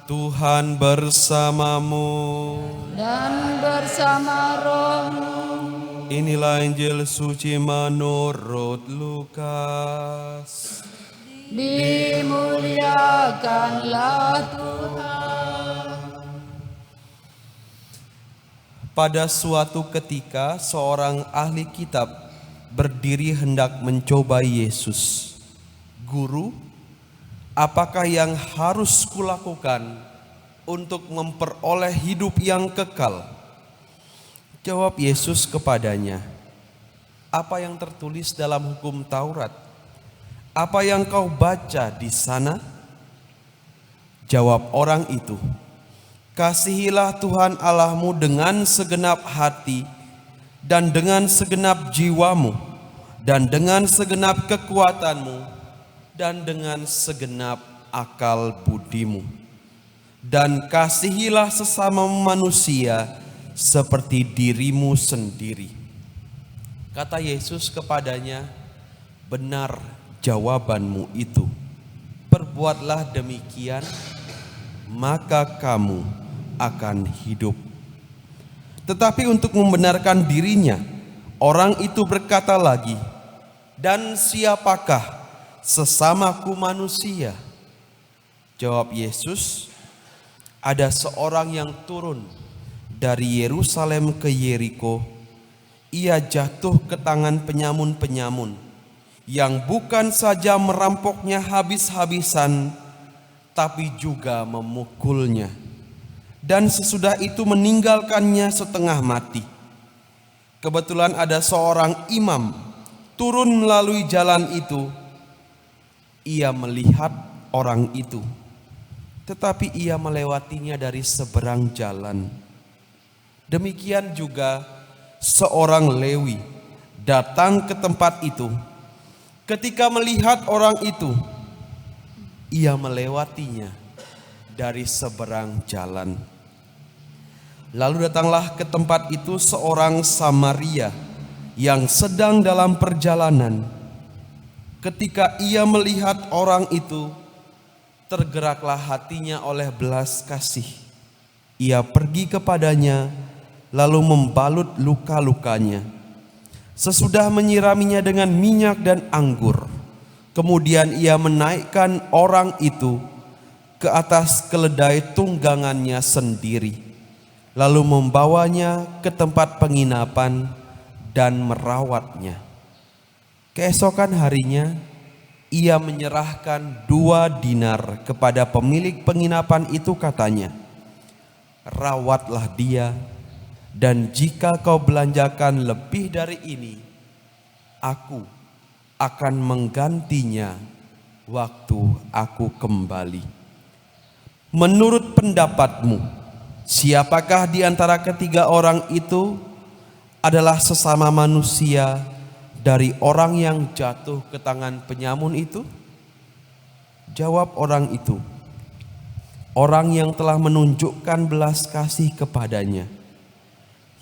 Tuhan bersamamu dan bersama rohmu. Inilah Injil suci menurut Lukas. Dimuliakanlah Tuhan. Pada suatu ketika seorang ahli kitab berdiri hendak mencobai Yesus. Guru, apakah yang harus kulakukan untuk memperoleh hidup yang kekal? Jawab Yesus kepadanya, apa yang tertulis dalam hukum Taurat? Apa yang kau baca di sana? Jawab orang itu, kasihilah Tuhan Allahmu dengan segenap hati dan dengan segenap jiwamu dan dengan segenap kekuatanmu dan dengan segenap akal budimu. Dan kasihilah sesama manusia seperti dirimu sendiri. Kata Yesus kepadanya, benar jawabanmu itu. Perbuatlah demikian, maka kamu akan hidup. Tetapi untuk membenarkan dirinya, orang itu berkata lagi, dan siapakah sesamaku manusia? Jawab Yesus, ada seorang yang turun dari Yerusalem ke Yeriko. Ia jatuh ke tangan penyamun-penyamun yang bukan saja merampoknya habis-habisan, tapi juga memukulnya. Dan sesudah itu meninggalkannya setengah mati. Kebetulan ada seorang imam turun melalui jalan itu. Ia melihat orang itu, tetapi ia melewatinya dari seberang jalan. Demikian juga seorang Lewi datang ke tempat itu. Ketika melihat orang itu, ia melewatinya dari seberang jalan. Lalu datanglah ke tempat itu seorang Samaria yang sedang dalam perjalanan. Ketika ia melihat orang itu, tergeraklah hatinya oleh belas kasih. Ia pergi kepadanya, lalu membalut luka-lukanya. Sesudah menyiraminya dengan minyak dan anggur, kemudian ia menaikkan orang itu ke atas keledai tunggangannya sendiri, lalu membawanya ke tempat penginapan dan merawatnya. Keesokan harinya, ia menyerahkan 2 dinar kepada pemilik penginapan itu, katanya, rawatlah dia, dan jika kau belanjakan lebih dari ini, aku akan menggantinya waktu aku kembali. Menurut pendapatmu, siapakah di antara ketiga orang itu adalah sesama manusia dari orang yang jatuh ke tangan penyamun itu? Jawab orang itu, orang yang telah menunjukkan belas kasih kepadanya.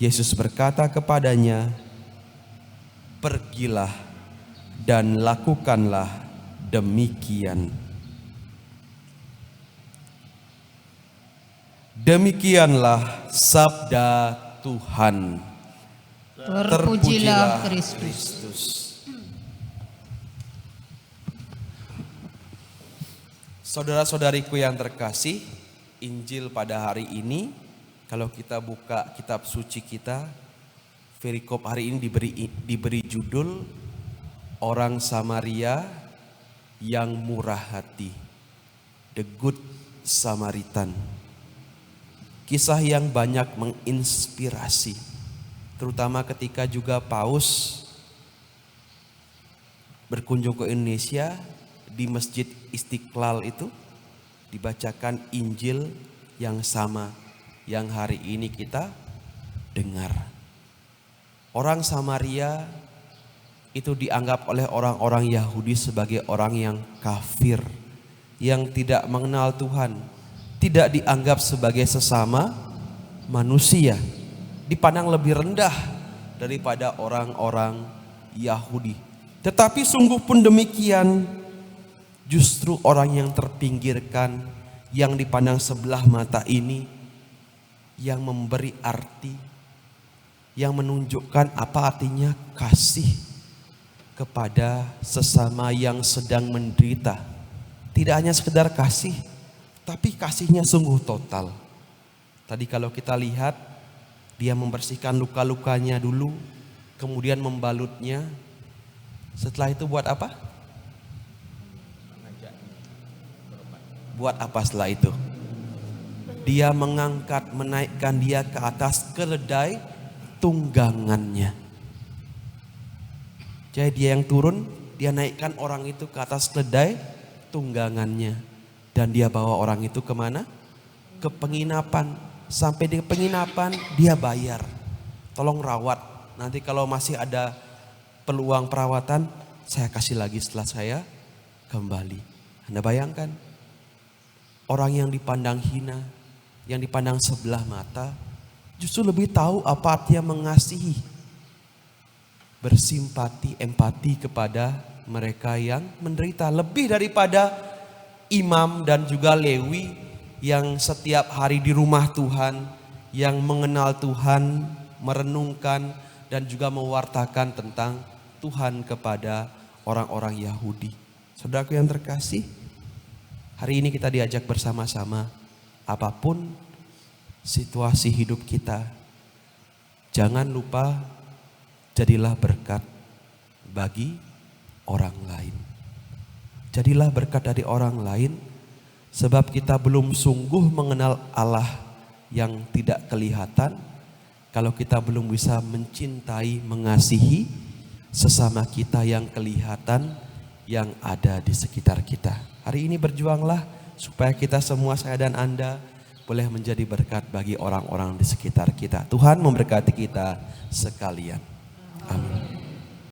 Yesus berkata kepadanya, pergilah dan lakukanlah demikian. Demikianlah sabda Tuhan. Terpujilah Kristus. Saudara-saudariku yang terkasih, Injil pada hari ini, kalau kita buka kitab suci kita, perikop hari ini diberi judul Orang Samaria yang Murah Hati, The Good Samaritan. Kisah yang banyak menginspirasi, terutama ketika juga Paus berkunjung ke Indonesia. Di Masjid Istiqlal itu dibacakan Injil yang sama yang hari ini kita dengar. Orang Samaria itu dianggap oleh orang-orang Yahudi sebagai orang yang kafir, yang tidak mengenal Tuhan, tidak dianggap sebagai sesama manusia, dipandang lebih rendah daripada orang-orang Yahudi. Tetapi sungguh pun demikian, justru orang yang terpinggirkan, yang dipandang sebelah mata ini yang memberi arti, yang menunjukkan apa artinya kasih kepada sesama yang sedang menderita. Tidak hanya sekedar kasih, tapi kasihnya sungguh total. Tadi kalau kita lihat, dia membersihkan luka-lukanya dulu, kemudian membalutnya. Setelah itu buat apa? Buat apa setelah itu? Dia mengangkat, menaikkan dia ke atas keledai tunggangannya. Jadi dia yang turun, dia naikkan orang itu ke atas keledai tunggangannya. Dan dia bawa orang itu kemana? Ke penginapan. Sampai di penginapan dia bayar. Tolong rawat. Nanti kalau masih ada peluang perawatan, saya kasih lagi setelah saya kembali. Anda bayangkan, orang yang dipandang hina, yang dipandang sebelah mata, justru lebih tahu apa artinya mengasihi, bersimpati, empati kepada mereka yang menderita. Lebih daripada imam dan juga Lewi yang setiap hari di rumah Tuhan, yang mengenal Tuhan, merenungkan dan juga mewartakan tentang Tuhan kepada orang-orang Yahudi. Saudaraku yang terkasih, hari ini kita diajak bersama-sama, apapun situasi hidup kita, jangan lupa jadilah berkat bagi orang lain. Jadilah berkat dari orang lain, sebab kita belum sungguh mengenal Allah yang tidak kelihatan kalau kita belum bisa mencintai, mengasihi sesama kita yang kelihatan, yang ada di sekitar kita. Hari ini berjuanglah supaya kita semua, saya dan Anda, boleh menjadi berkat bagi orang-orang di sekitar kita. Tuhan memberkati kita sekalian. Amin.